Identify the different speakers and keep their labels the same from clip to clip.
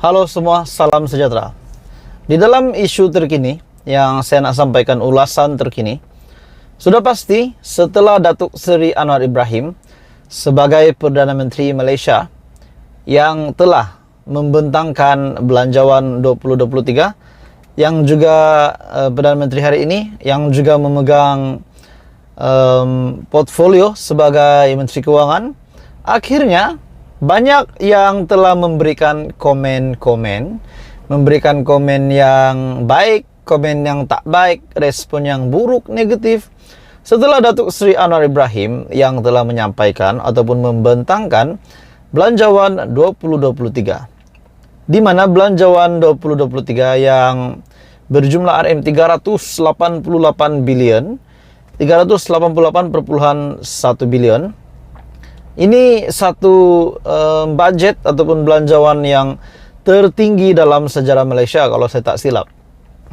Speaker 1: Halo semua, salam sejahtera. Di dalam isu terkini yang saya nak sampaikan ulasan terkini, sudah pasti setelah Datuk Seri Anwar Ibrahim sebagai Perdana Menteri Malaysia yang telah membentangkan Belanjawan 2023, yang juga Perdana Menteri hari ini yang juga memegang portfolio sebagai Menteri Kewangan, akhirnya banyak yang telah memberikan komen yang baik, komen yang tak baik, respon yang buruk, negatif setelah Datuk Seri Anwar Ibrahim yang telah menyampaikan ataupun membentangkan Belanjawan 2023, di mana Belanjawan 2023 yang berjumlah RM 388 bilion, 388,1 bilion. Ini satu budget ataupun belanjawan yang tertinggi dalam sejarah Malaysia kalau saya tak silap.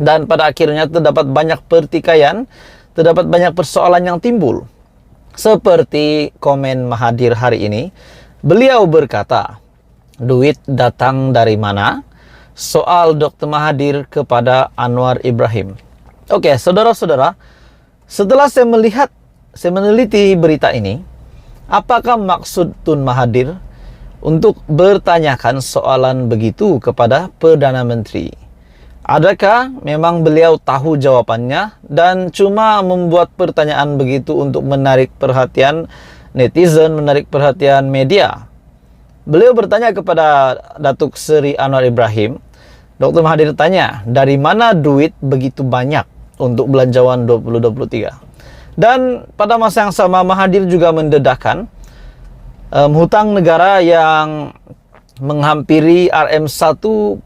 Speaker 1: Dan pada akhirnya terdapat banyak pertikaian, terdapat banyak persoalan yang timbul. Seperti komen Mahathir hari ini, beliau berkata, duit datang dari mana? Soal Dr. Mahathir kepada Anwar Ibrahim. Oke, saudara-saudara, setelah saya meneliti berita ini, apakah maksud Tun Mahathir untuk bertanyakan soalan begitu kepada Perdana Menteri? Adakah memang beliau tahu jawapannya dan cuma membuat pertanyaan begitu untuk menarik perhatian netizen, menarik perhatian media? Beliau bertanya kepada Datuk Seri Anwar Ibrahim. Dr. Mahathir tanya, dari mana duit begitu banyak untuk Belanjawan 2023? Dan pada masa yang sama Mahathir juga mendedahkan hutang negara yang menghampiri RM 1.5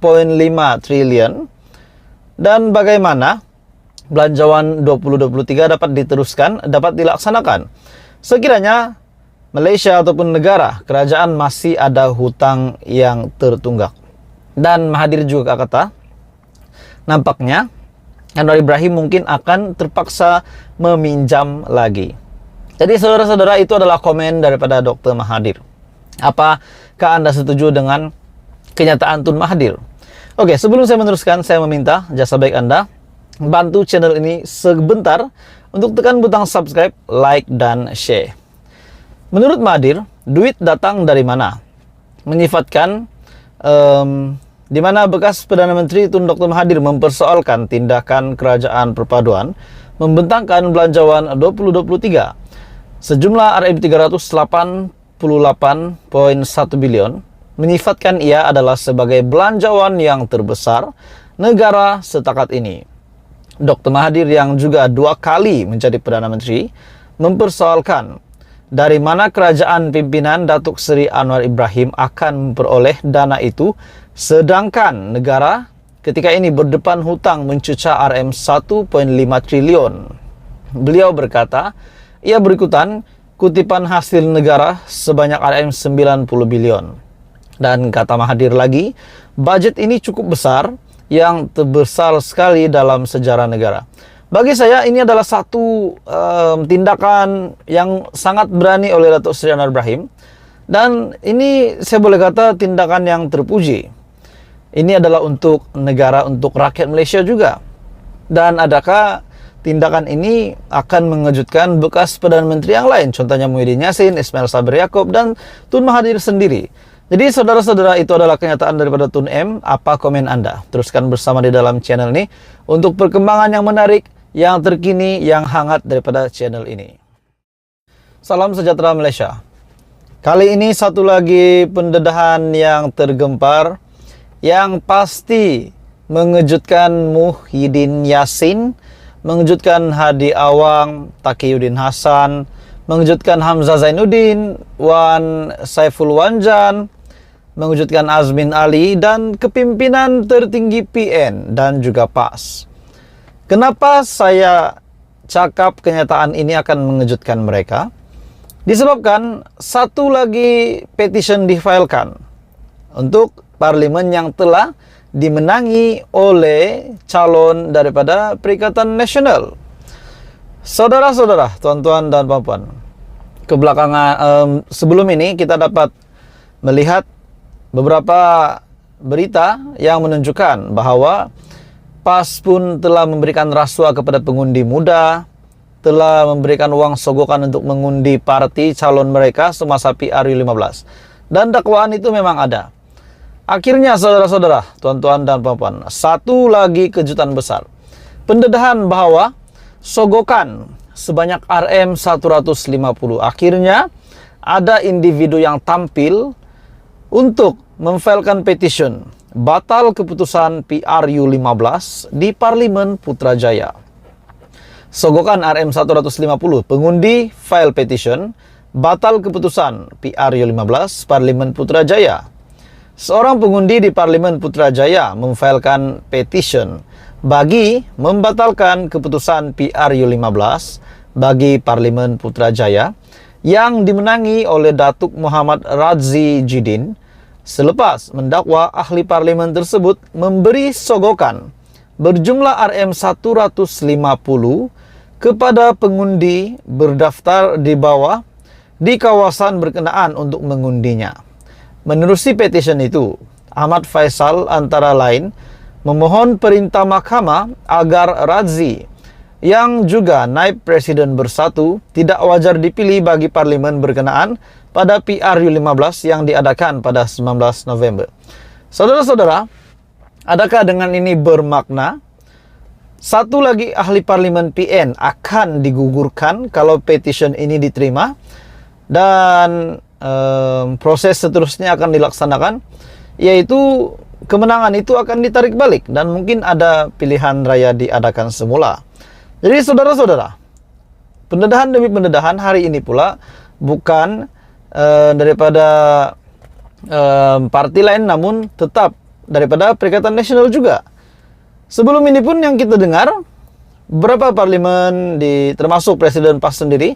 Speaker 1: triliun dan bagaimana Belanjawan 2023 dapat diteruskan, dapat dilaksanakan sekiranya Malaysia ataupun negara kerajaan masih ada hutang yang tertunggak. Dan Mahathir juga kata, nampaknya Anwar Ibrahim mungkin akan terpaksa meminjam lagi. Jadi saudara-saudara, itu adalah komen daripada Dr. Mahathir. Apakah Anda setuju dengan kenyataan Tun Mahathir? Oke, sebelum saya meneruskan, saya meminta jasa baik Anda bantu channel ini sebentar untuk tekan butang subscribe, like, dan share. Menurut Mahathir, duit datang dari mana? Menyifatkan di mana bekas Perdana Menteri Tun Dr. Mahathir mempersoalkan tindakan kerajaan perpaduan membentangkan Belanjawan 2023 sejumlah RM 388,1 bilion, menyifatkan ia adalah sebagai belanjawan yang terbesar negara setakat ini. Dr. Mahathir yang juga 2 kali menjadi Perdana Menteri mempersoalkan dari mana kerajaan pimpinan Datuk Seri Anwar Ibrahim akan memperoleh dana itu, sedangkan negara ketika ini berdepan hutang mencuca RM 1.5 triliun. Beliau berkata, ia berikutan kutipan hasil negara sebanyak RM 90 bilion. Dan kata Mahathir lagi, budget ini cukup besar, yang terbesar sekali dalam sejarah negara. Bagi saya ini adalah satu tindakan yang sangat berani oleh Datuk Seri Anwar Ibrahim. Dan ini saya boleh kata tindakan yang terpuji. Ini adalah untuk negara, untuk rakyat Malaysia juga. Dan adakah tindakan ini akan mengejutkan bekas Perdana Menteri yang lain? Contohnya Muhyiddin Yassin, Ismail Sabri Yaakob, dan Tun Mahathir sendiri. Jadi saudara-saudara, itu adalah kenyataan daripada Tun M. Apa komen Anda? Teruskan bersama di dalam channel ini untuk perkembangan yang menarik, yang terkini, yang hangat daripada channel ini. Salam sejahtera Malaysia. Kali ini satu lagi pendedahan yang tergempar, yang pasti mengejutkan Muhyiddin Yassin, mengejutkan Hadi Awang, Taqiyuddin Hasan, mengejutkan Hamzah Zainuddin, Wan Saiful Wanjan, mengejutkan Azmin Ali, dan kepimpinan tertinggi PN dan juga PAS. Kenapa saya cakap kenyataan ini akan mengejutkan mereka? Disebabkan satu lagi petition difilekan untuk parlimen yang telah dimenangi oleh calon daripada Perikatan Nasional. Saudara-saudara, tuan-tuan dan puan-puan, kebelakangan sebelum ini kita dapat melihat beberapa berita yang menunjukkan bahwa PAS pun telah memberikan rasuah kepada pengundi muda, telah memberikan uang sogokan untuk mengundi parti calon mereka semasa PRU15. Dan dakwaan itu memang ada. Akhirnya saudara-saudara, tuan-tuan dan puan-puan, satu lagi kejutan besar. Pendedahan bahwa sogokan sebanyak RM150. Akhirnya ada individu yang tampil untuk memfilekan petition batal keputusan PRU15 di Parlimen Putrajaya. Sogokan RM150, pengundi file petition batal keputusan PRU15 Parlimen Putrajaya. Seorang pengundi di Parlimen Putrajaya memfilekan petition bagi membatalkan keputusan PRU15 bagi Parlimen Putrajaya yang dimenangi oleh Datuk Muhammad Radzi Jidin selepas mendakwa ahli parlimen tersebut memberi sogokan berjumlah RM150 kepada pengundi berdaftar di bawah di kawasan berkenaan untuk mengundinya. Menerusi petition itu, Ahmad Faisal antara lain memohon perintah mahkamah agar Radzi yang juga naib presiden bersatu tidak wajar dipilih bagi parlimen berkenaan pada PRU15 yang diadakan pada 19 November. Saudara-saudara, adakah dengan ini bermakna satu lagi ahli parlimen PN akan digugurkan kalau petition ini diterima dan proses seterusnya akan dilaksanakan, yaitu kemenangan itu akan ditarik balik dan mungkin ada pilihan raya diadakan semula. Jadi saudara-saudara, pendedahan demi pendedahan hari ini pula bukan daripada parti lain, namun tetap daripada Perikatan Nasional juga. Sebelum ini pun yang kita dengar, beberapa parlimen termasuk Presiden PAS sendiri,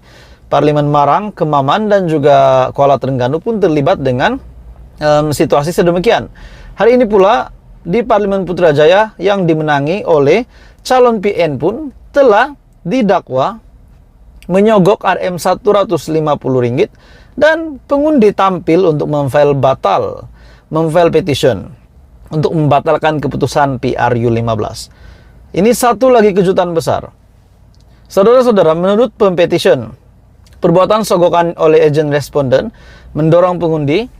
Speaker 1: Parlimen Marang, Kemaman, dan juga Kuala Terengganu pun terlibat dengan situasi sedemikian. Hari ini pula di Parlimen Putrajaya yang dimenangi oleh calon PN pun telah didakwa menyogok RM150 dan pengundi tampil untuk memfile petition untuk membatalkan keputusan PRU15. Ini satu lagi kejutan besar. Saudara-saudara, menurut pempetition, perbuatan sogokan oleh agen responden mendorong pengundi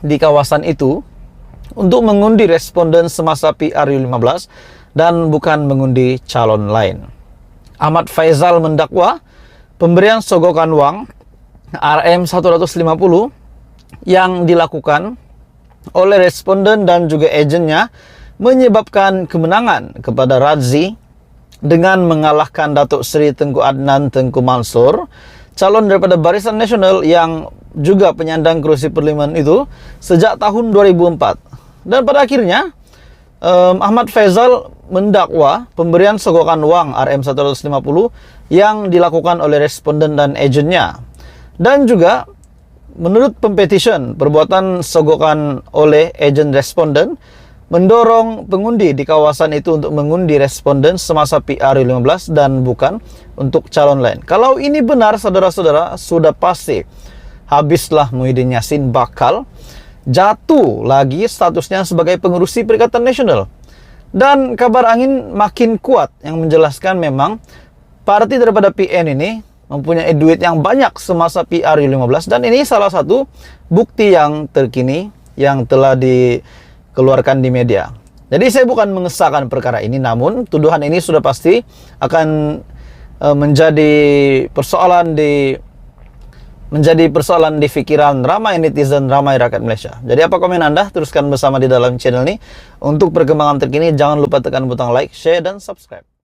Speaker 1: di kawasan itu untuk mengundi responden semasa PRU15 dan bukan mengundi calon lain. Ahmad Faisal mendakwa pemberian sogokan uang RM150 yang dilakukan oleh responden dan juga agennya menyebabkan kemenangan kepada Radzi dengan mengalahkan Datuk Seri Tengku Adnan Tengku Mansur, calon daripada Barisan Nasional yang juga penyandang kerusi parlimen itu sejak tahun 2004. Dan pada akhirnya Ahmad Faisal mendakwa pemberian sogokan uang RM150 yang dilakukan oleh responden dan agennya. Dan juga menurut pempetition, perbuatan sogokan oleh agen responden mendorong pengundi di kawasan itu untuk mengundi responden semasa PRU15 dan bukan untuk calon lain. Kalau ini benar, saudara-saudara, sudah pasti habislah Muhyiddin Yassin bakal jatuh lagi statusnya sebagai pengurusi Perikatan Nasional. Dan kabar angin makin kuat yang menjelaskan memang parti daripada PN ini mempunyai duit yang banyak semasa PRU15, dan ini salah satu bukti yang terkini yang telah dikeluarkan di media. Jadi saya bukan mengesahkan perkara ini, namun tuduhan ini sudah pasti akan menjadi persoalan di pikiran ramai netizen, ramai rakyat Malaysia. Jadi apa komen Anda? Teruskan bersama di dalam channel ini. Untuk perkembangan terkini, jangan lupa tekan butang like, share, dan subscribe.